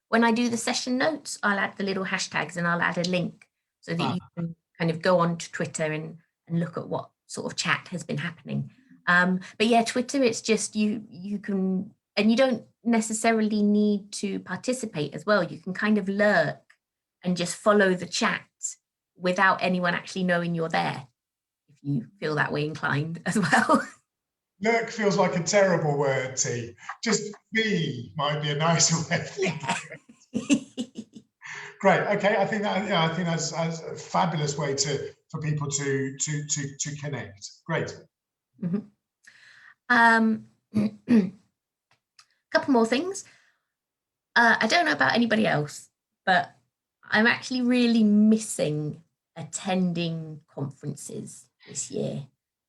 When I do the session notes, I'll add the little hashtags and I'll add a link so that you can kind of go on to Twitter and look at what sort of chat has been happening. But yeah, Twitter, it's just you can, and you don't necessarily need to participate as well. You can kind of lurk and just follow the chat without anyone actually knowing you're there, if you feel that way inclined as well. Lurk feels like a terrible word, T. Just be might be a nicer way of thinking. Yeah. Great. Okay. I think that's a fabulous way for people to connect. Great. Mm-hmm. Couple more things. I don't know about anybody else, but I'm actually really missing attending conferences this year.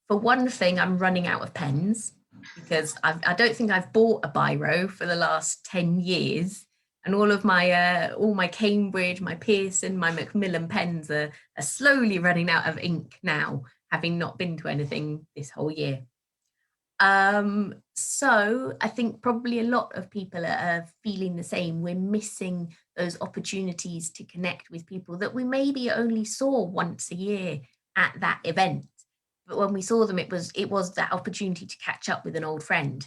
For one thing, I'm running out of pens because I don't think I've bought a biro for the last 10 years. And all my Cambridge, my Pearson, my Macmillan pens are slowly running out of ink now, having not been to anything this whole year. So I think probably a lot of people are feeling the same. We're missing those opportunities to connect with people that we maybe only saw once a year at that event. But when we saw them, it was that opportunity to catch up with an old friend.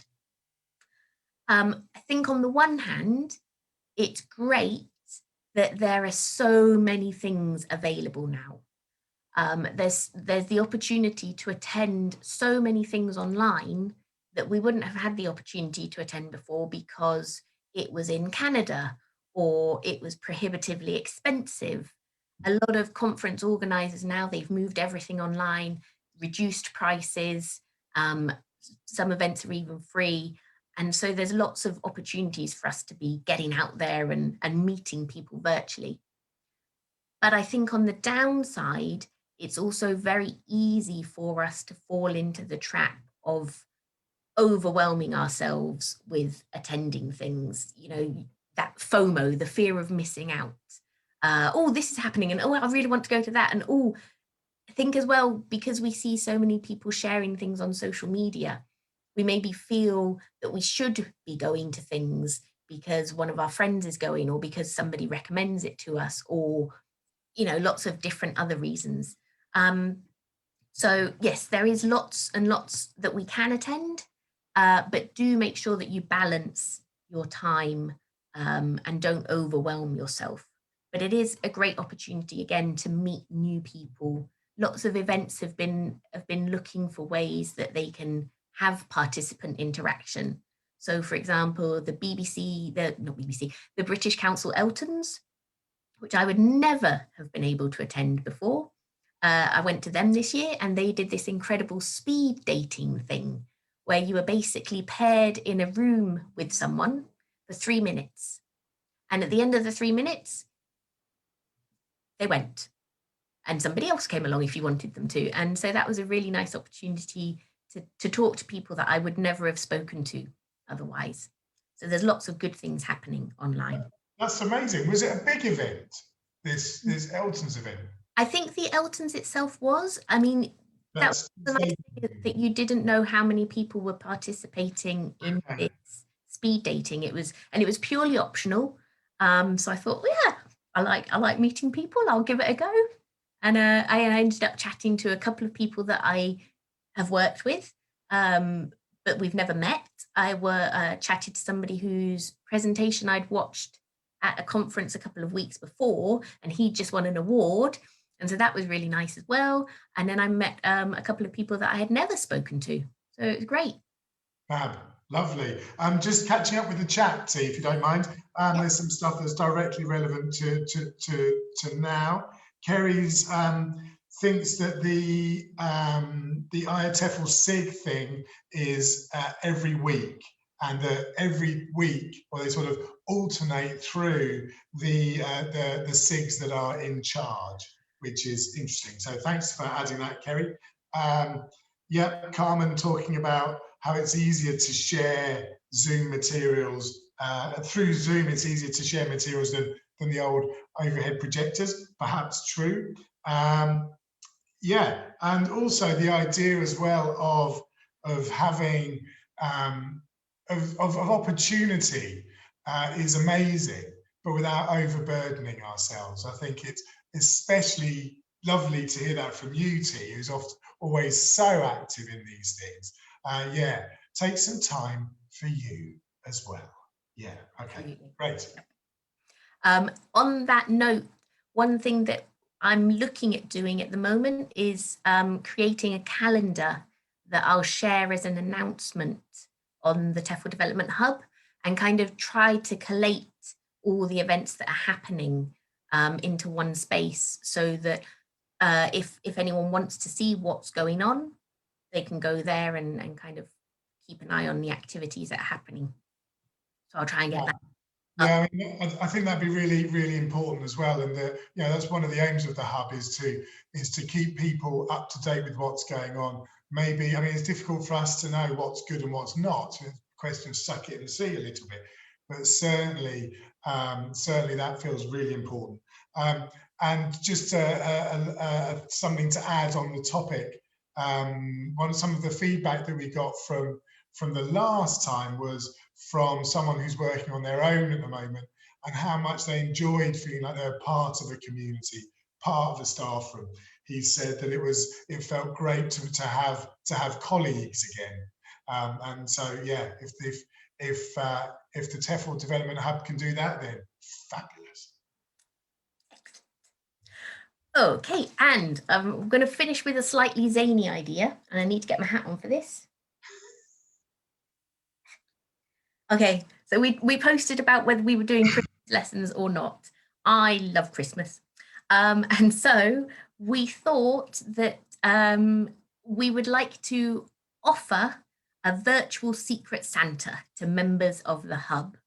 I think on the one hand, it's great that there are so many things available now. There's the opportunity to attend so many things online that we wouldn't have had the opportunity to attend before because it was in Canada or it was prohibitively expensive. A lot of conference organizers now, they've moved everything online, reduced prices. Some events are even free. And so there's lots of opportunities for us to be getting out there and meeting people virtually. But I think on the downside, it's also very easy for us to fall into the trap of overwhelming ourselves with attending things, that FOMO, the fear of missing out. Oh, this is happening, and oh, I really want to go to that. And oh, I think as well, because we see so many people sharing things on social media, we maybe feel that we should be going to things because one of our friends is going, or because somebody recommends it to us, or lots of different other reasons. So yes, there is lots and lots that we can attend, but do make sure that you balance your time, and don't overwhelm yourself. But it is a great opportunity again to meet new people. Lots of events have been looking for ways that they can have participant interaction. So, for example, the BBC, the not BBC, the British Council Eltons, which I would never have been able to attend before. I went to them this year, and they did this incredible speed dating thing where you were basically paired in a room with someone for 3 minutes. And at the end of the 3 minutes, they went, and somebody else came along if you wanted them to. And so that was a really nice opportunity to talk to people that I would never have spoken to otherwise. So there's lots of good things happening online. That's amazing. Was it a big event, this Elton's event? I think the Eltons itself was. I mean, that was That's the nice thing, that you didn't know how many people were participating in this speed dating. It was purely optional. So I thought, well, yeah, I like meeting people. I'll give it a go. And I ended up chatting to a couple of people that I have worked with, but we've never met. I chatted to somebody whose presentation I'd watched at a conference a couple of weeks before, and he just won an award. And so that was really nice as well. And then I met a couple of people that I had never spoken to. So it was great. fab. Lovely. Just catching up with the chat, T, if you don't mind. There's some stuff that's directly relevant to now. Kerry's thinks that the TEFL SIG thing is every week, and that every week, or they sort of alternate through the SIGs that are in charge, which is interesting. So thanks for adding that, Kerry. Yeah, Carmen talking about how it's easier to share Zoom materials. Through Zoom, it's easier to share materials than the old overhead projectors, perhaps true. Yeah, and also the idea as well of having of opportunity is amazing, but without overburdening ourselves. I think it's especially lovely to hear that from you, T, who's always so active in these things. Yeah, take some time for you as well. Yeah, okay, Absolutely. great. On that note, one thing that I'm looking at doing at the moment is creating a calendar that I'll share as an announcement on the TEFL Development Hub, and kind of try to collate all the events that are happening into one space, so that if anyone wants to see what's going on, they can go there and kind of keep an eye on the activities that are happening. So I'll try and get that. Yeah, I mean, I think that'd be really, really important as well. And that's one of the aims of the hub is to keep people up to date with what's going on. Maybe, I mean, it's difficult for us to know what's good and what's not. It's a question of suck it and see a little bit, but certainly that feels really important. And just something to add on the topic. Some of the feedback that we got from the last time was from someone who's working on their own at the moment, and how much they enjoyed feeling like they're part of a community, part of a staff room. He said that it felt great to have colleagues again. And so yeah, if the TEFL Development Hub can do that, then fabulous. Okay, and I'm going to finish with a slightly zany idea, and I need to get my hat on for this. Okay, so we posted about whether we were doing Christmas lessons or not. I love Christmas. And so we thought that we would like to offer a virtual Secret Santa to members of the hub.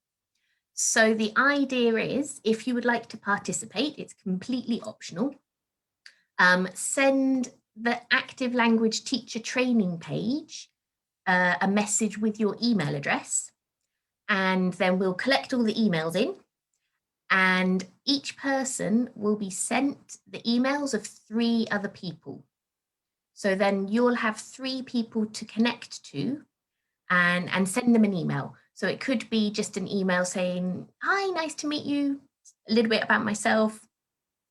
So the idea is, if you would like to participate, it's completely optional. Send the active language teacher training page a message with your email address, and then we'll collect all the emails in, and each person will be sent the emails of 3 other people. So then you'll have 3 people to connect to and send them an email. So it could be just an email saying, "Hi, nice to meet you, a little bit about myself,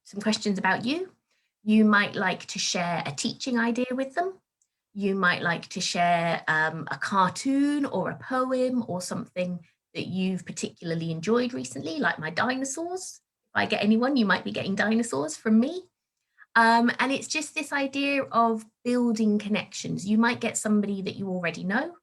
some questions about you." You might like to share a teaching idea with them. You might like to share a cartoon or a poem or something that you've particularly enjoyed recently, like my dinosaurs. If I get anyone, you might be getting dinosaurs from me. And it's just this idea of building connections. You might get somebody that you already know,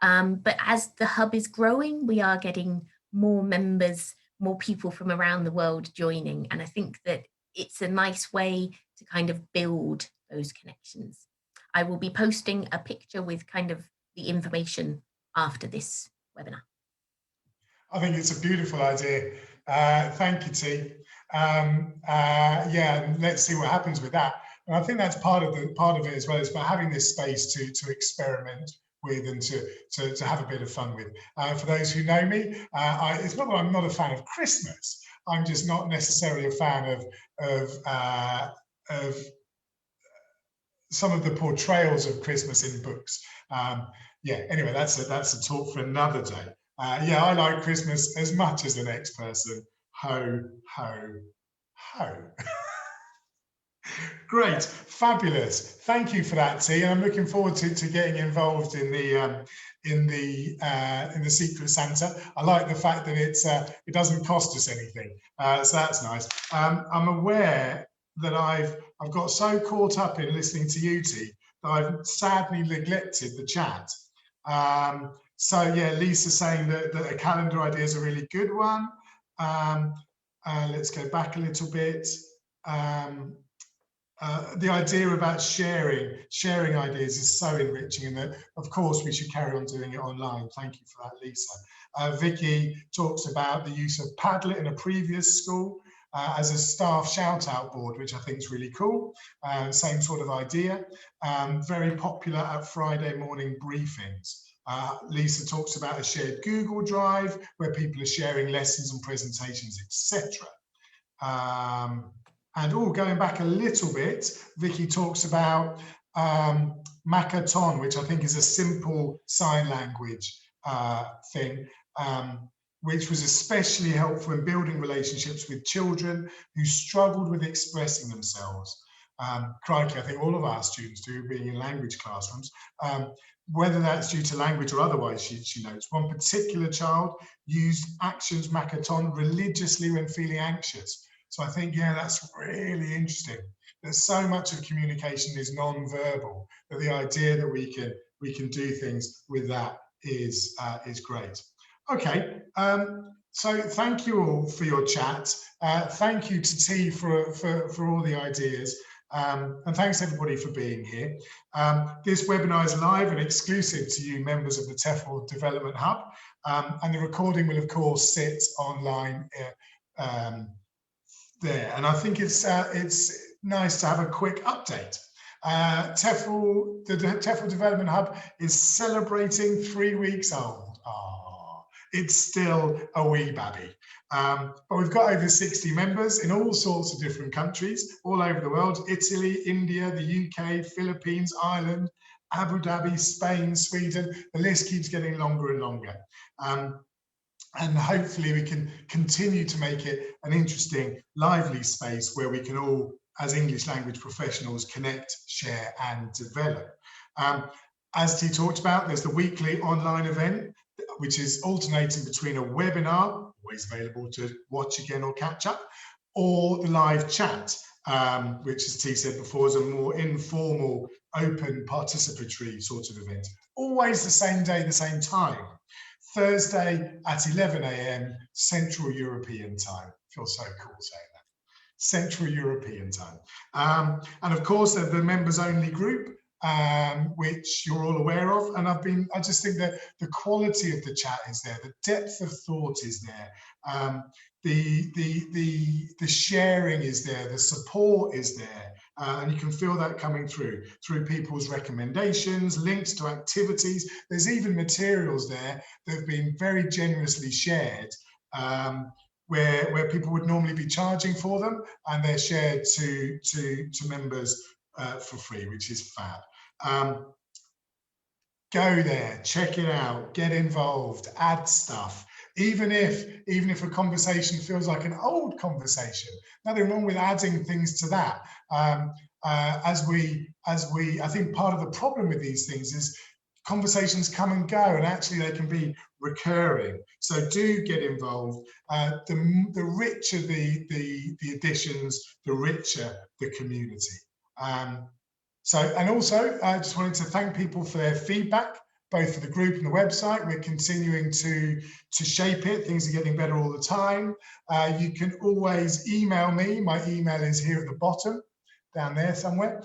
but as the hub is growing, we are getting more members, more people from around the world joining. And I think that it's a nice way to kind of build those connections. I will be posting a picture with kind of the information after this webinar. I think it's a beautiful idea. Thank you, T. Yeah, let's see what happens with that. And I think that's part of it as well, is about having this space to experiment with and to have a bit of fun with. For those who know me, it's not that I'm not a fan of Christmas. I'm just not necessarily a fan of some of the portrayals of Christmas in books. Yeah, anyway, that's a talk for another day. Yeah, I like Christmas as much as the next person. Ho, ho, ho. Great, fabulous. Thank you for that, T. And I'm looking forward to getting involved in the Secret Santa. I like the fact that it doesn't cost us anything, so that's nice. I'm aware that I've got so caught up in listening to you, T, that I've sadly neglected the chat. So yeah, Lisa saying that a calendar idea is a really good one. Let's go back a little bit. The idea about sharing ideas is so enriching, and that of course we should carry on doing it online. Thank you for that, Lisa. Vicky talks about the use of Padlet in a previous school as a staff shout out board, which I think is really cool. Same sort of idea. Very popular at Friday morning briefings. Lisa talks about a shared Google Drive where people are sharing lessons and presentations, etc. And going back a little bit, Vicky talks about Makaton, which I think is a simple sign language thing, which was especially helpful in building relationships with children who struggled with expressing themselves. Crikey, I think all of our students do, being in language classrooms. Whether that's due to language or otherwise, she notes. One particular child used Actions Makaton religiously when feeling anxious. So I think, yeah, that's really interesting. That so much of communication is non-verbal, that the idea that we can do things with that is great. Okay, so thank you all for your chat. Thank you to T for all the ideas. And thanks everybody for being here. This webinar is live and exclusive to you members of the TEFL Development Hub, and the recording will of course sit online there. And I think it's nice to have a quick update. The TEFL Development Hub is celebrating 3 weeks old. Oh, it's still a wee baby. But we've got over 60 members in all sorts of different countries, all over the world: Italy, India, the UK, Philippines, Ireland, Abu Dhabi, Spain, Sweden. The list keeps getting longer and longer. And hopefully we can continue to make it an interesting, lively space where we can all, as English language professionals, connect, share, and develop. As T talked about, there's the weekly online event, which is alternating between a webinar, always available to watch again or catch up, or the live chat, which, as T said before, is a more informal, open, participatory sort of event. Always the same day, the same time. Thursday at 11 a.m. Central European time. Feels so cool saying that. Central European time. And of course, the members only group, which you're all aware of. And I just think that the quality of the chat is there, the depth of thought is there, the sharing is there, the support is there. And you can feel that coming through people's recommendations, links to activities. There's even materials there that have been very generously shared, where people would normally be charging for them, and they're shared to members for free, which is fab. Go there, check it out, get involved, add stuff. Even if a conversation feels like an old conversation, nothing wrong with adding things to that. As we, I think part of the problem with these things is conversations come and go, and actually they can be recurring. So do get involved. The richer the additions, the richer the community. And also, I just wanted to thank people for their feedback, both for the group and the website. We're continuing to shape it. Things are getting better all the time. You can always email me. My email is here at the bottom, down there somewhere.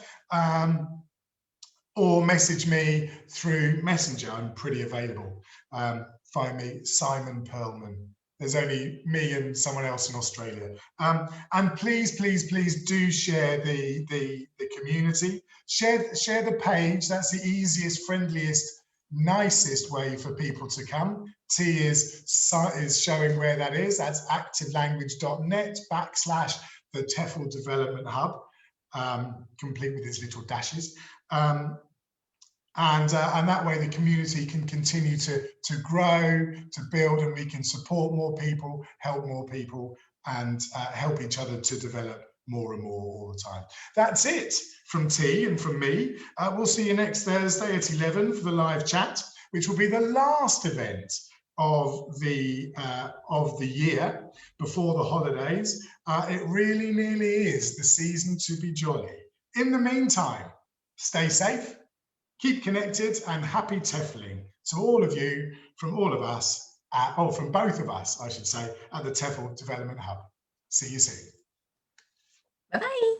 Or message me through Messenger. I'm pretty available. Find me, Simon Perlman. There's only me and someone else in Australia. And please do share the community. Share the page. That's the easiest, friendliest, nicest way for people to come. T is showing where that is. That's activelanguage.net/ the TEFL Development Hub, complete with its little dashes. And that way the community can continue to grow, to build, and we can support more people, help more people, and help each other to develop more and more all the time. That's it from T and from me. We'll see you next Thursday at 11 for the live chat, which will be the last event of the year before the holidays. It really nearly is the season to be jolly. In the meantime, stay safe. Keep connected, and happy TEFLing to all of you from all of us, from both of us, I should say, at the TEFL Development Hub. See you soon. Bye-bye.